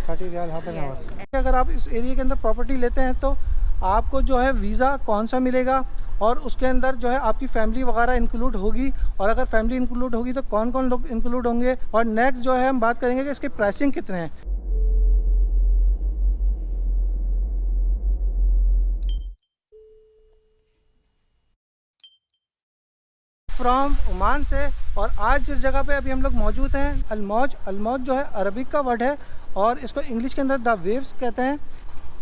30 riyal half an hour. अगर आप इस एरिया के अंदर प्रॉपर्टी लेते हैं तो आपको जो है वीज़ा कौन सा मिलेगा और उसके अंदर जो है आपकी फैमिली वगैरह इंक्लूड होगी, और अगर फैमिली इंक्लूड होगी तो कौन कौन लोग इंक्लूड होंगे, और नेक्स्ट जो है हम बात करेंगे कि इसके प्राइसिंग कितने हैं। फ्रॉम ओमान से। और आज जिस जगह पे अभी हम लोग मौजूद हैं, अलमौज। अलमौज जो है अरबिक का वर्ड है और इसको इंग्लिश के अंदर द वेव्स कहते हैं।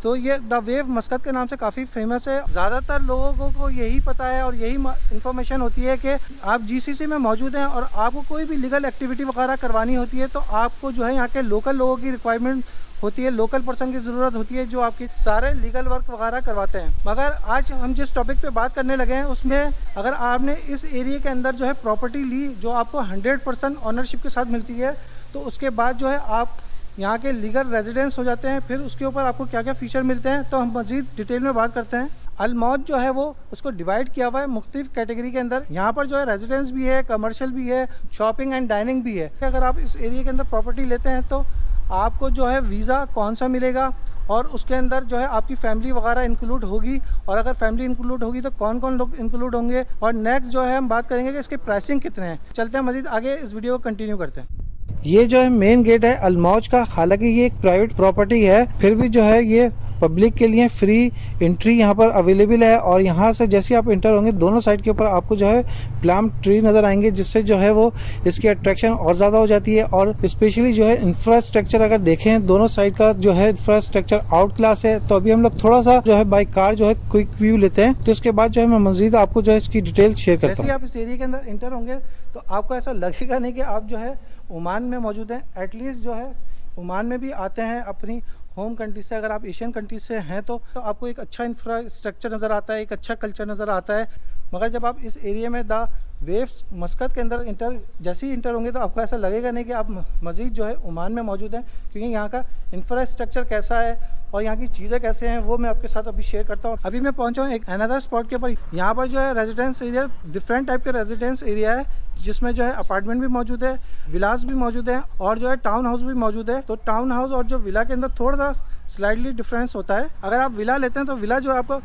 तो ये द वेव मस्कत के नाम से काफ़ी फेमस है। ज़्यादातर लोगों को यही पता है और यही इन्फॉर्मेशन होती है कि आप जीसीसी में मौजूद हैं और आपको कोई भी लीगल एक्टिविटी वगैरह करवानी होती है तो आपको जो है यहाँ के लोकल लोगों की रिक्वायरमेंट होती है, लोकल पर्सन की ज़रूरत होती है जो आपकी सारे लीगल वर्क वगैरह करवाते हैं। मगर आज हम जिस टॉपिक पे बात करने लगे हैं उसमें अगर आपने इस एरिया के अंदर जो है प्रॉपर्टी ली जो आपको 100% ऑनरशिप के साथ मिलती है, तो उसके बाद जो है आप यहाँ के लीगल रेजिडेंस हो जाते हैं। फिर उसके ऊपर आपको क्या क्या फ़ीचर मिलते हैं तो हम मज़ीद डिटेल में बात करते हैं। अलमौज जो है वो उसको डिवाइड किया हुआ है मुख्तलिफ कैटेगरी के अंदर। यहाँ पर जो है रेजिडेंस भी है, कमर्शियल भी है, शॉपिंग एंड डाइनिंग भी है। अगर आप इस एरिया के अंदर प्रॉपर्टी लेते हैं तो आपको जो है वीज़ा कौन सा मिलेगा और उसके अंदर जो है आपकी फैमिली वगैरह इंक्लूड होगी, और अगर फैमिली इंक्लूड होगी तो कौन कौन लोग इंक्लूड होंगे, और नेक्स्ट जो है हम बात करेंगे कि इसके प्राइसिंग कितने हैं। चलते हैं मज़ीद आगे, इस वीडियो को कंटिन्यू करते हैं। ये जो है मेन गेट है अलमौज का। हालांकि ये एक प्राइवेट प्रॉपर्टी है, फिर भी जो है ये पब्लिक के लिए फ्री एंट्री यहाँ पर अवेलेबल है। और यहाँ से जैसे आप इंटर होंगे दोनों साइड के ऊपर आपको जो है प्लम ट्री नज़र आएंगे, जिससे जो है वो इसकी अट्रैक्शन और ज़्यादा हो जाती है। और स्पेशली जो है इंफ्रास्ट्रक्चर अगर देखें दोनों साइड का जो है इंफ्रास्ट्रक्चर आउट क्लास है। तो अभी हम लोग थोड़ा सा जो है बाई कार जो है क्विक व्यू लेते हैं, तो उसके बाद जो है मैं मज़ीद आपको जो है इसकी डिटेल शेयर करता हूँ। जैसे आप इस एरिया के अंदर इंटर होंगे तो आपको ऐसा लगेगा नहीं कि आप जो है ओमान में मौजूद हैं। एटलीस्ट जो है ओमान में भी आते हैं अपनी होम कंट्री से। अगर आप एशियन कंट्री से हैं तो आपको एक अच्छा इंफ्रास्ट्रक्चर नज़र आता है, एक अच्छा कल्चर नज़र आता है। मगर जब आप इस एरिया में द वेव्स मस्कत के अंदर जैसे ही इंटर होंगे तो आपको ऐसा लगेगा नहीं कि आप मज़ीद जो है ओमान में मौजूद हैं, क्योंकि यहाँ का इंफ्रास्ट्रक्चर कैसा है और यहाँ की चीज़ें कैसे हैं वो मैं आपके साथ अभी शेयर करता हूँ। अभी मैं पहुँचा हूँ एक अनदर स्पॉट के ऊपर। यहाँ पर जो है रेजिडेंस एरिया, डिफरेंट टाइप के रेजिडेंस एरिया है, जिसमें जो है अपार्टमेंट भी मौजूद है, विलास भी मौजूद है और जो है टाउन हाउस भी मौजूद है। तो टाउन हाउस और जो विला के अंदर थोड़ा सा स्लाइडली डिफरेंस होता है। अगर आप विला लेते हैं तो विला जो है आपको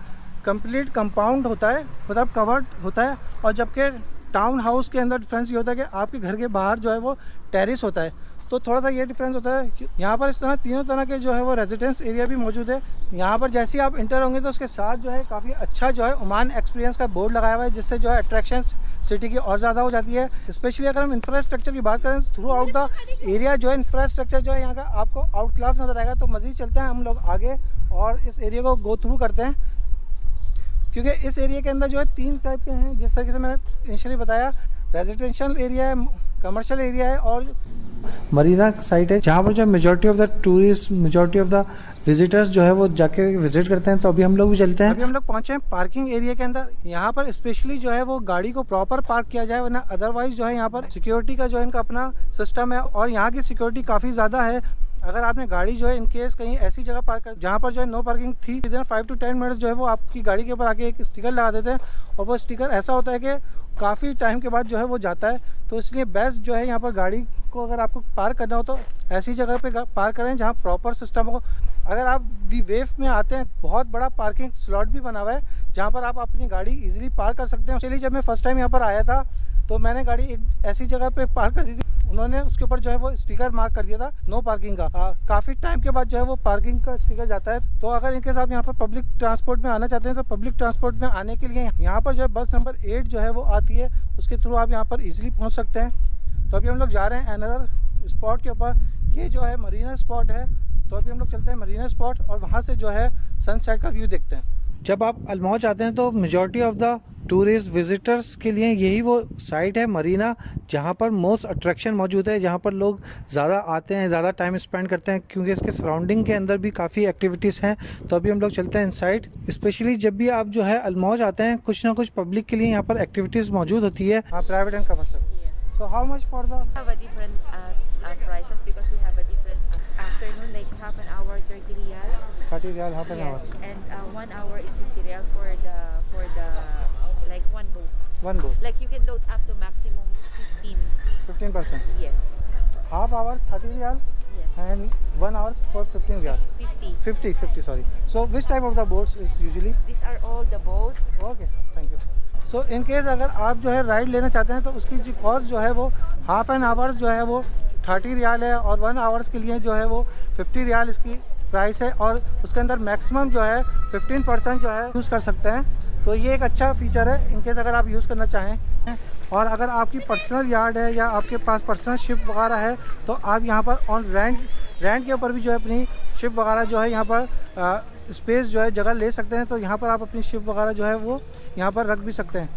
कंप्लीट कंपाउंड होता है, मतलब कवर्ड होता है, और जबकि टाउन हाउस के अंदर डिफरेंस ये होता है कि आपके घर के बाहर जो है वो टेरेस होता है। तो थोड़ा सा ये डिफरेंस होता है। यहाँ पर इस तरह तीनों तरह के जो है वो रेजिडेंस एरिया भी मौजूद है। यहाँ पर जैसे ही आप इंटर होंगे तो उसके साथ जो है काफ़ी अच्छा जो है ओमान एक्सपीरियंस का बोर्ड लगाया हुआ है, जिससे जो है अट्रैक्शन सिटी की और ज़्यादा हो जाती है। स्पेशली अगर हम इंफ्रास्ट्रक्चर की बात करें, थ्रू आउट द एरिया जो है इंफ्रास्ट्रक्चर जो है यहाँ का आपको आउट क्लास नज़र आएगा। तो मज़ीद चलते हैं हम लोग आगे और इस एरिया को गो थ्रू करते हैं, क्योंकि इस एरिया के अंदर जो है 3 टाइप के हैं। जिस तरीके से मैंने इनिशियली बताया, रेजिडेंशियल एरिया है, कमर्शियल एरिया है और मरीना साइट है, जहाँ पर जो majority of the tourist, majority of the visitors जो है वो जाके विजिट करते हैं। तो अभी हम लोग भी चलते हैं। अभी हम लोग पहुँचे हैं पार्किंग एरिया के अंदर। यहाँ पर स्पेशली जो है वो गाड़ी को प्रॉपर पार्क किया जाए, वरना अदरवाइज जो है यहाँ पर सिक्योरिटी का जो है इनका अपना सिस्टम है और यहाँ की सिक्योरिटी काफ़ी ज़्यादा है। अगर आपने गाड़ी जो है इनकेस कहीं ऐसी जगह पार्क कर जहाँ पर जो है नो पार्किंग थी, विदिन 5 to 10 मिनट्स जो है वो आपकी गाड़ी के ऊपर आके एक स्टिकर लगा देते हैं, और वो स्टिकर ऐसा होता है कि काफ़ी टाइम के बाद जो है वो जाता है। तो इसलिए बेस्ट जो है यहाँ पर गाड़ी को अगर आपको पार्क करना हो तो ऐसी जगह पे पार्क करें जहाँ प्रॉपर सिस्टम हो। अगर आप दी वेव में आते हैं, बहुत बड़ा पार्किंग स्लॉट भी बना हुआ है जहाँ पर आप अपनी गाड़ी ईजिली पार्क कर सकते हैं। चलिए, जब मैं फर्स्ट टाइम यहाँ पर आया था तो मैंने गाड़ी एक ऐसी जगह पे पार्क कर दी थी, उन्होंने उसके ऊपर जो है वो स्टिकर मार्क कर दिया था नो पार्किंग का। काफ़ी टाइम के बाद जो है वो पार्किंग का स्टिकर जाता है। तो अगर इनके साथ यहाँ पर पब्लिक ट्रांसपोर्ट में आना चाहते हैं तो पब्लिक ट्रांसपोर्ट में आने के लिए यहाँ पर जो है बस नंबर 8 जो है वो आती है, उसके थ्रू आप यहाँ पर ईजिली पहुँच सकते हैं। तो अभी हम लोग जा रहे हैं अनदर स्पॉट के ऊपर। ये जो है मरीना स्पॉट है, तो अभी हम लोग चलते हैं मरीना स्पॉट और वहाँ से जो है सनसेट का व्यू देखते हैं। जब आप अलमौज आते हैं तो majority of the tourist visitors के लिए यही वो साइट है मरीना, जहाँ पर मोस्ट अट्रैक्शन मौजूद है, जहाँ पर लोग ज़्यादा आते हैं, ज़्यादा टाइम स्पेंड करते हैं, क्योंकि इसके सराउंडिंग के अंदर भी काफ़ी एक्टिविटीज़ हैं। तो अभी हम लोग चलते हैं इनसाइड। स्पेशली जब भी आप जो है अलमौज आते हैं, कुछ ना कुछ पब्लिक के लिए यहाँ पर एक्टिविटीज़ मौजूद होती है। Private and commercial. So how much for the prices, because we have a different afternoon, like half an hour 30 riyal. 30 riyal half an hour. Yes, and 1 hour is 50 riyal for the like one boat. One boat. Like you can load up to maximum 15. 15%. Yes. Half hour 30 riyal Yes. and 1 hour for 15 riyal. 50. 50, sorry. So which type of the boats is usually? These are all the boats. Okay, thank you. So in case अगर आप जो है ride लेना चाहते हैं तो उसकी जो कॉस्ट जो है वो हाफ एन आवर्स जो है वो 30 रियाल है और 1 आवर्स के लिए जो है वो 50 रियाल इसकी प्राइस है और उसके अंदर मैक्सिमम जो है 15% जो है यूज़ कर सकते हैं। तो ये एक अच्छा फीचर है इन केस अगर आप यूज़ करना चाहें। और अगर आपकी पर्सनल यार्ड है या आपके पास पर्सनल शिप वगैरह है तो आप यहाँ पर ऑन रेंट के ऊपर भी जो है अपनी शिप वगैरह जो है यहाँ पर स्पेस जो है जगह ले सकते हैं। तो यहाँ पर आप अपनी शिप वगैरह जो है वो यहाँ पर रख भी सकते हैं।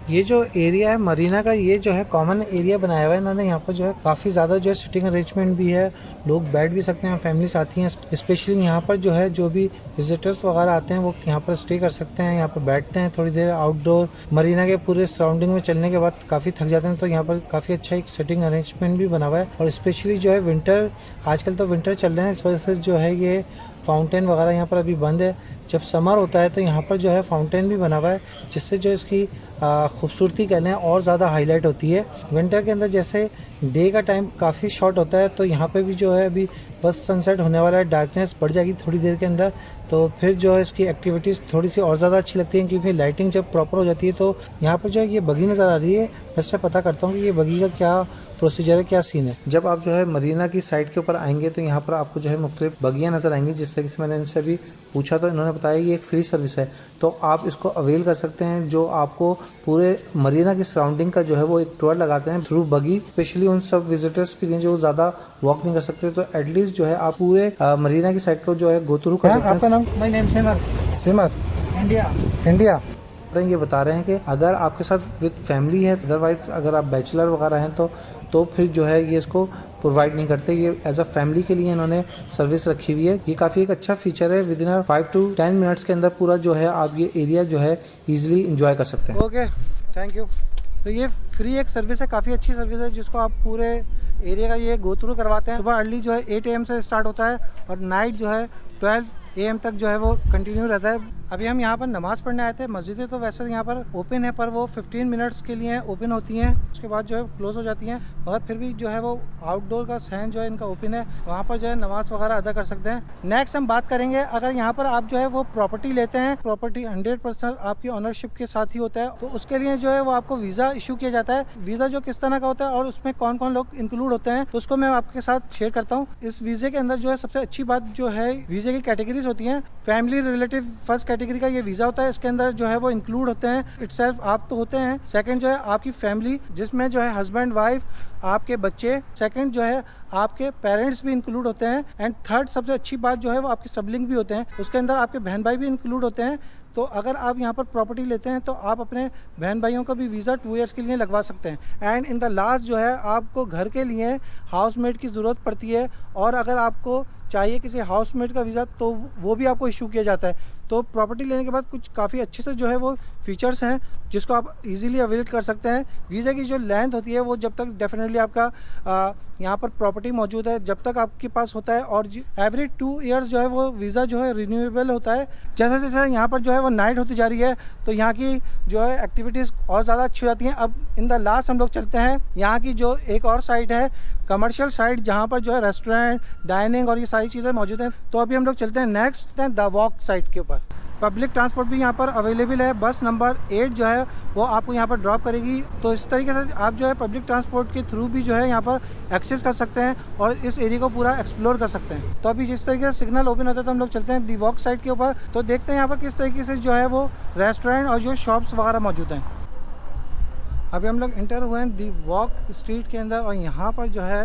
ये जो एरिया है मरीना का, ये जो है कॉमन एरिया बनाया हुआ है इन्होंने। यहाँ पर जो है काफ़ी ज़्यादा जो है सिटिंग अरेंजमेंट भी है, लोग बैठ भी सकते हैं, फैमिलीज आती हैं। स्पेशली यहाँ पर जो है जो भी विजिटर्स वगैरह आते हैं वो यहाँ पर स्टे कर सकते हैं, यहाँ पर बैठते हैं थोड़ी देर आउटडोर। मरीना के पूरे सराउंडिंग में चलने के बाद काफ़ी थक जाते हैं तो यहाँ पर काफ़ी अच्छा एक सिटिंग अरेंजमेंट भी बना हुआ है। और स्पेशली जो है विंटर, आजकल तो विंटर चल रहे हैं, इस वजह से जो है ये फाउंटेन वगैरह यहाँ पर अभी बंद है। जब समर होता है तो यहाँ पर जो है फाउंटेन भी बना हुआ है जिससे जो इसकी खूबसूरती कह लें और ज़्यादा हाईलाइट होती है। विंटर के अंदर जैसे डे का टाइम काफ़ी शॉर्ट होता है तो यहाँ पे भी जो है अभी बस सनसेट होने वाला है, डार्कनेस बढ़ जाएगी थोड़ी देर के अंदर, तो फिर जो है इसकी एक्टिविटीज़ थोड़ी सी और ज़्यादा अच्छी लगती हैं क्योंकि लाइटिंग जब प्रॉपर हो जाती है। तो यहाँ पर जो है ये बगी नज़र आ रही है, मैं इससे पता करता हूँ कि ये बगी का क्या प्रोसीजर है, क्या सीन है। जब आप जो है मरीना की साइड के ऊपर आएंगे तो यहाँ पर आपको जो है मुख्तलिफ बगियाँ नज़र आएंगी। जिस तरीके से मैंने इनसे अभी पूछा तो इन्होंने बताया ये एक फ्री सर्विस है तो आप इसको अवेल कर सकते हैं, जो आपको पूरे मरीना की सराउंडिंग का जो है वो एक टूर लगाते हैं थ्रू बगी। स्पेशली उन सब विजिटर्स के लिए जो ज़्यादा वॉक नहीं कर सकते तो एटलीस्ट जो है आप पूरे मरीना की साइड को जो है गो थ्रू कर सकते हैं। आपका नाम? My name Simar, India. ये बता रहे हैं कि अगर आपके साथ विद फैमिली है, अदरवाइज अगर आप बैचलर वगैरह हैं तो फिर जो है ये इसको प्रोवाइड नहीं करते। ये एज अ फैमिली के लिए इन्होंने सर्विस रखी हुई है। ये काफ़ी एक अच्छा फीचर है। विद इन 5 to 10 मिनट्स के अंदर पूरा जो है आप ये एरिया जो है ईजिली इंजॉय कर सकते हैं। Okay, thank you. तो ये फ्री एक सर्विस है, काफ़ी अच्छी सर्विस है जिसको आप पूरे एरिया का ये गो थ्रू करवाते हैं। सुबह अर्ली जो है 8 AM से स्टार्ट होता है और नाइट जो है 12 AM तक जो है वो कंटिन्यू रहता है। अभी हम यहाँ पर नमाज़ पढ़ने आए थे। मस्जिदें तो वैसे यहाँ पर ओपन है पर वो 15 मिनट्स के लिए ओपन होती हैं, उसके बाद जो है क्लोज हो जाती हैं, मगर फिर भी जो है वो आउटडोर का सहन जो है इनका ओपन है, वहाँ पर जो है नमाज वगैरह अदा कर सकते हैं। नेक्स्ट हम बात करेंगे अगर यहाँ पर आप जो है वो प्रॉपर्टी लेते हैं, प्रॉपर्टी 100% आपकी ऑनरशिप के साथ ही होता है तो उसके लिए जो है वो आपको वीज़ा इशू किया जाता है। वीज़ा जो किस तरह का होता है और उसमें कौन कौन लोग इंक्लूड होते हैं तो उसको मैं आपके साथ शेयर करता हूँ। इस वीज़े के अंदर जो है सबसे अच्छी बात जो है वीज़े की कैटेगरीज होती हैं। फैमिली रिलेटिव फर्स्ट कैटेगरी का ये वीज़ा होता है, इसके अंदर जो है वो इंक्लूड होते हैं इटसेल्फ आप तो होते हैं। सेकंड जो है आपकी फैमिली जिसमें जो है हस्बैंड वाइफ, आपके बच्चे। सेकंड जो है आपके पेरेंट्स भी इंक्लूड होते हैं। एंड थर्ड सबसे अच्छी बात जो है वो आपके सबलिंग भी होते हैं, उसके अंदर आपके बहन भाई भी इंक्लूड होते हैं। तो अगर आप यहाँ पर प्रॉपर्टी लेते हैं तो आप अपने बहन भाइयों का भी वीज़ा 2 ईयर्स के लिए लगवा सकते हैं। एंड इन द लास्ट जो है आपको घर के लिए हाउसमेट की ज़रूरत पड़ती है और अगर आपको चाहिए किसी हाउसमेट का वीज़ा तो वो भी आपको इशू किया जाता है। तो प्रॉपर्टी लेने के बाद कुछ काफ़ी अच्छे से जो है वो फीचर्स हैं जिसको आप इजीली अवेल कर सकते हैं। वीज़ा की जो लेंथ होती है वो जब तक डेफिनेटली आपका यहाँ पर प्रॉपर्टी मौजूद है जब तक आपके पास होता है और एवरी 2 ईयर्स जो है वो वीज़ा जो है रिन्यूएबल होता है। जैसे जैसे यहाँ पर जो है वो नाइट होती जा रही है तो यहाँ की जो है एक्टिविटीज़ और ज़्यादा अच्छी हो जाती हैं। अब इन द लास्ट हम लोग चलते हैं यहाँ की जो एक और साइड है कमर्शियल साइड जहाँ पर जो है रेस्टोरेंट, डाइनिंग और ये सारी चीज़ें मौजूद हैं। तो अभी हम लोग चलते हैं नेक्स्ट द वॉक साइड के ऊपर। पब्लिक ट्रांसपोर्ट भी यहाँ पर अवेलेबल है। बस नंबर 8 जो है वो आपको यहाँ पर ड्रॉप करेगी। तो इस तरीके से आप जो है पब्लिक ट्रांसपोर्ट के थ्रू भी जो है यहाँ पर एक्सेस कर सकते हैं और इस एरिया को पूरा एक्सप्लोर कर सकते हैं। तो अभी जिस तरीके से सिग्नल ओपन होता है तो हम लोग चलते हैं दी वॉक साइड के ऊपर। तो देखते हैं यहाँ पर किस तरीके से जो है वो रेस्टोरेंट और जो शॉप्स वगैरह मौजूद हैं। अभी हम लोग इंटर हुए हैं दी वॉक स्ट्रीट के अंदर और यहाँ पर जो है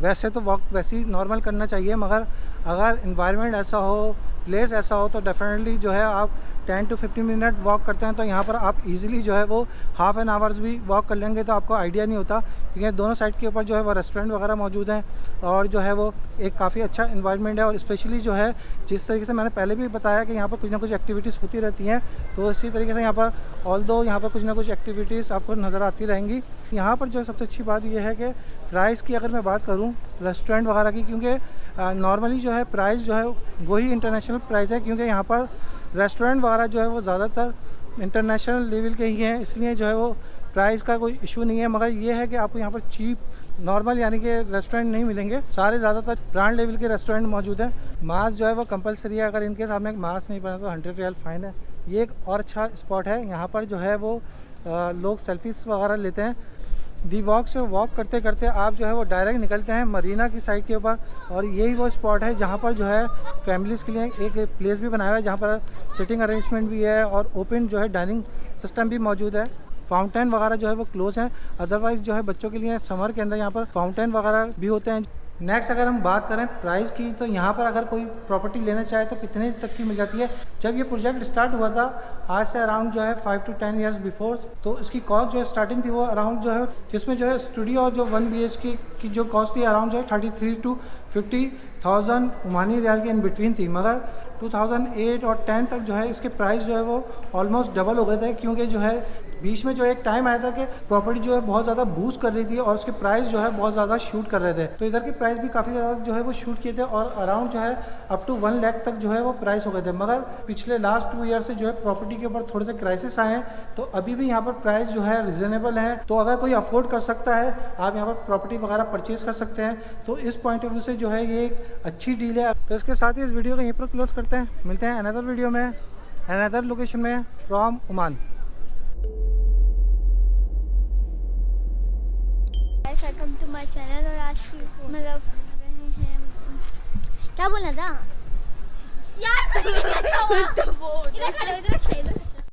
वैसे तो वॉक वैसे ही नॉर्मल करना चाहिए, मगर अगर इन्वायरमेंट ऐसा हो, प्लेस ऐसा हो तो डेफिनेटली जो है आप 10 to 15 मिनट वॉक करते हैं तो यहाँ पर आप इजीली जो है वो हाफ एन आवर्स भी वॉक कर लेंगे तो आपको आइडिया नहीं होता, क्योंकि दोनों साइड के ऊपर जो है वो रेस्टोरेंट वगैरह मौजूद हैं और जो है वो एक काफ़ी अच्छा इन्वायरमेंट है। और स्पेशली जो है जिस तरीके से मैंने पहले भी बताया कि यहाँ पर कुछ ना कुछ एक्टिविटीज़ होती रहती हैं, तो इसी तरीके से यहाँ पर ऑल्दो यहाँ पर कुछ ना कुछ एक्टिविटीज़ आपको नज़र आती रहेंगी। यहाँ पर जो है सबसे अच्छी बात यह है कि प्राइस की अगर मैं बात करूँ रेस्टोरेंट वगैरह की, क्योंकि नॉर्मली जो है प्राइस जो है वही इंटरनेशनल प्राइस है, क्योंकि यहाँ पर रेस्टोरेंट वगैरह जो है वो ज़्यादातर इंटरनेशनल लेवल के ही हैं, इसलिए जो है वो प्राइस का कोई इशू नहीं है। मगर ये है कि आपको यहाँ पर चीप नॉर्मल यानी कि रेस्टोरेंट नहीं मिलेंगे, सारे ज़्यादातर ब्रांड लेवल के रेस्टोरेंट मौजूद हैं। मास्क जो है वो कंपलसरी है, अगर इनके सामने मास्क नहीं पहना तो 100 रियाल फ़ाइन है। ये एक और अच्छा स्पॉट है, यहाँ पर जो है वो लोग सेल्फीज़ वगैरह लेते हैं। दी वॉक से वॉक करते करते आप जो है वो डायरेक्ट निकलते हैं मरीना की साइड के ऊपर, और यही वो स्पॉट है जहाँ पर जो है फैमिलीज़ के लिए एक प्लेस भी बनाया हुआ है जहाँ पर सिटिंग अरेंजमेंट भी है और ओपन जो है डाइनिंग सिस्टम भी मौजूद है। फाउंटेन वगैरह जो है वो क्लोज हैं, अदरवाइज़ जो है बच्चों के लिए समर के अंदर यहाँ पर फाउंटेन वगैरह भी होते हैं। नेक्स्ट अगर हम बात करें प्राइस की, तो यहाँ पर अगर कोई प्रॉपर्टी लेना चाहे तो कितने तक की मिल जाती है। जब ये प्रोजेक्ट स्टार्ट हुआ था आज से अराउंड जो है 5 to 10 ईयर्स बिफोर, तो इसकी कॉस्ट जो है स्टार्टिंग थी वो अराउंड जो है, जिसमें जो है स्टूडियो और जो 1 BHK की जो कॉस्ट थी अराउंड जो है 33 to 50,000 ओमानी रियाल के इन बिटवीन थी। मगर 2008 और 10 तक जो है इसके प्राइस जो है वो ऑलमोस्ट डबल हो गए थे, क्योंकि जो है बीच में जो एक टाइम आया था कि प्रॉपर्टी जो है बहुत ज़्यादा बूस्ट कर रही थी और उसके प्राइस जो है बहुत ज़्यादा शूट कर रहे थे। तो इधर के प्राइस भी काफ़ी ज़्यादा जो है वो शूट किए थे और अराउंड जो है अप टू 1 लाख तक जो है वो प्राइस हो गए थे। मगर पिछले लास्ट 2 ईयर से जो है प्रॉपर्टी के ऊपर थोड़े से क्राइसिस आए हैं, तो अभी भी यहाँ पर प्राइस जो है रिजनेबल है। तो अगर कोई अफोर्ड कर सकता है, आप यहाँ पर प्रॉपर्टी वगैरह परचेज कर सकते हैं। तो इस पॉइंट ऑफ व्यू से जो है ये एक अच्छी डील है। तो इसके साथ ही इस वीडियो को यहीं पर क्लोज करते हैं। मिलते हैं अनदर वीडियो में अनदर लोकेशन में from Oman. Welcome to my channel. और आज की मतलब रहे हैं, क्या बोलना था यार, कुछ भी नहीं अच्छा हुआ। इधर खड़े हो, इधर